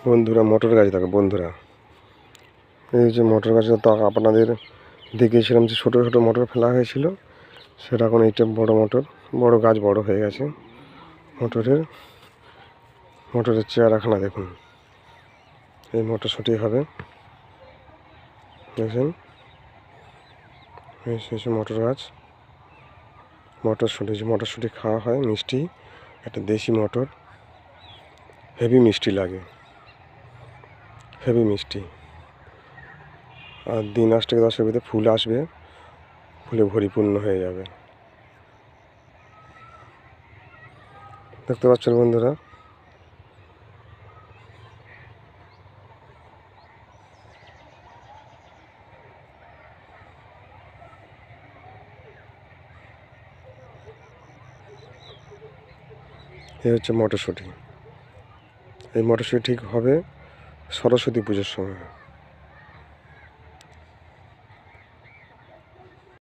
বন্ধুরা মটর গাছ দেখো বন্ধুরা, এই যে মটর গাছ তো আপনাদের দেখিয়েছিলাম যে ছোটো ছোটো মটর ফেলা হয়েছিল, সেটা এখন এইটা বড় মটর, বড় গাছ বড় হয়ে গেছে। মটরের চেহারাখানা দেখুন, এই মটরশুঁটি হবে দেখছেন, এই শেষে মটর গাছ, মটরশুঁটি খাওয়া হয় মিষ্টি, একটা দেশি মটর, হেভি মিষ্টি লাগে, হেভি মিষ্টি। আর দিন 8 থেকে 10-এর ভিতরে ফুল আসবে, ফুলে পরিপূর্ণ হয়ে যাবে। দেখতে পাচ্ছেন বন্ধুরা, এই হচ্ছে মটরশুঁটি। এই মটরশুঁটি ঠিক হবে সরস্বতী পুজোর সময়।